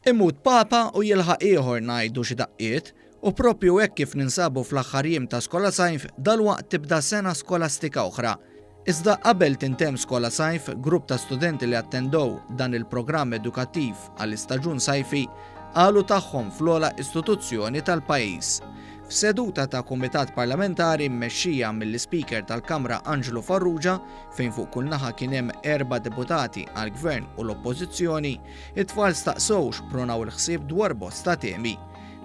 Imut papa u jilħaq ieħor ngħidu xi daqqiet u proprju hekk kif ninsabu fl-aħħar jiem ta' Skola Sajf dalwaqt tibda sena skolastika oħra. Iżda qabel tintemm Skola Sajf, grupp ta' studenti li attendow dan il-programm edukattiv għall-istaġun sajfi qalu tagħhom fl-ogħla istituzzjoni tal-pajjiż. F'seduta ta' kumitat parlamentari mmexxija mill-Speaker tal-Kamra Anġlu Farrugia fejn fuq kull naħa kien hemm 4 deputati għall-Gvern u l-Oppożizzjoni, it-tfal staqsowx pronaw il-ħsieb dwar bosta temi.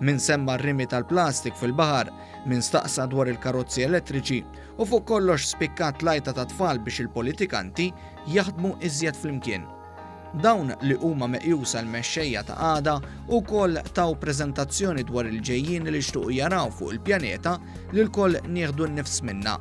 Min semma r-rimi tal-plastik fil-baħar, min staqsa dwar il-karozzi elettriċi u fuq kollox spikkat lajta ta' tfal biex il-politikanti jaħdmu iżjed flimkien. Dawn li huma meqjusa l-mexxejja ta' għada wkoll taw preżentazzjoni dwar il-ġejjin li xtuq jaraw fuq il-pjaneta li l-koll nieħdu n-nifs minnha.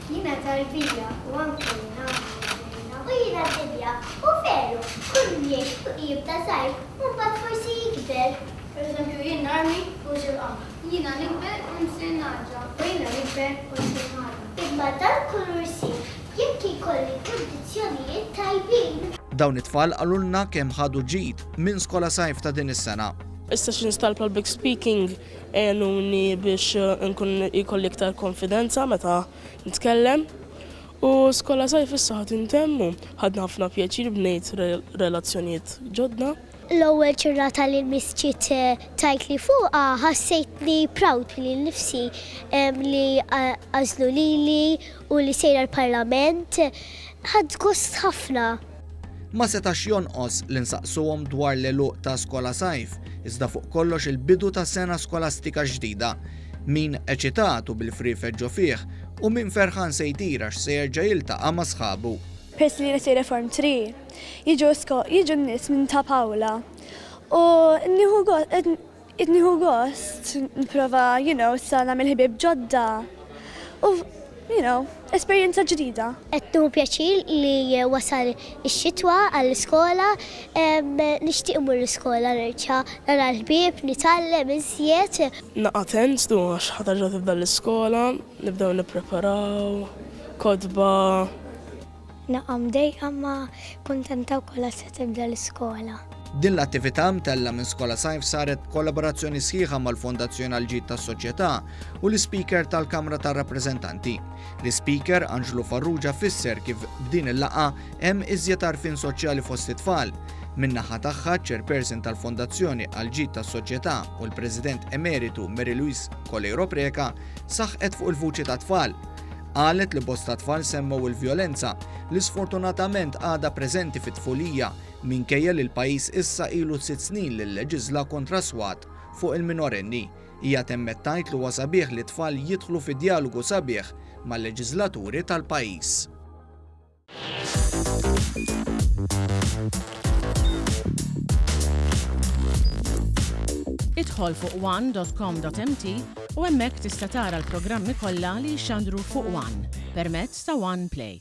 Jiena tarbija u anke u jiena tibja u veru kull jiex fuq jibda sajf u mbagħad forsi jikber. Pereżempju jien narmi u xilqam. Jiena nikber u nsir naġa. U jiena nikber u nsir naġa. Imma dan kull ursi jekk ikolli kundizzjonijiet tajbin. Dawn it-tfal qalulna kemm ħadu ġid minn Skola Sajf ta' din is-sena. Is-sessions tal-public speaking għenuni biex nkun ikolli iktar konfidenza meta nitkellem. U Skola Sajf issa ħadd intemmu ħadna ħafna pjaċir bnejt relazzjonijiet ġodda. L-ewwel ġurnata li l-misċiet tajt li fuqha ħassejt li proud li nnifsi li għażlu lili u li sejra l-Parlament. Ħadd gost ħafna. Ma setax jonqos li nsaqsuhom dwar l-eluq ta' Skola Sajf, iżda fuq kollox il-bidu ta' sena skolastika ġdida. Min eċitatu bil-frifeġġo fih u min ferħan se jtira x'se jerġa' jiltaqa' ma' sħabu. Peress li nisir Reform 3, jiġu n-nies minn ta' Pawla. U nieħu gost nipprova, issa nagħmel ħbieb ġodda. U, esperjenza ġdida. Qed nieħu pjaċir li wasal ix-xitwa għall-iskola, nixtieq imur l-iskola nerġa' nara l-ħbieb, nitgħallem iżjed. Naqatent għax ħatarġa tibda l-iskola, nibdew nippreparaw, kodba. Naqam dejqa ma kuntenta wkoll se tibda l-iskola. Din l-attività mtella minn Skola Sajf saret kollaborazzjoni sħiħa mal-Fondazzjoni għall-Ġid tas-Soċjetà u l-Speaker tal-Kamra tar-Rappreżentanti. L-Speaker Anġlu Farrugia fisser kif b'din il-laqgħa hemm iżjed għarfien soċjali fost it-tfal. Min-naħa tagħha ċ-Chairperson tal-Fondazzjoni għall-Ġid tas-Soċjetà u l-President Emeritu Mary Louise Kolejro Preka saħqet fuq il-vuċi ta' tfal. Qalet li bosta tfal semmew il-vjolenza li sfortunatament għadha preżenti fit-tfulija minkejja li l-pajjiż issa ilu 6 snin li leġisla kontra swat fuq il-minorenni. Hija temmet tgħid li huwa sabiħ li tfal jidħlu fi dialogu sabiħ mal-leġislaturi tal-pajjiż. Idħol fuq one.com.mt u hemmhekk tista' tara l-programmi kollha li jxandru fuq One permezz ta' One Play.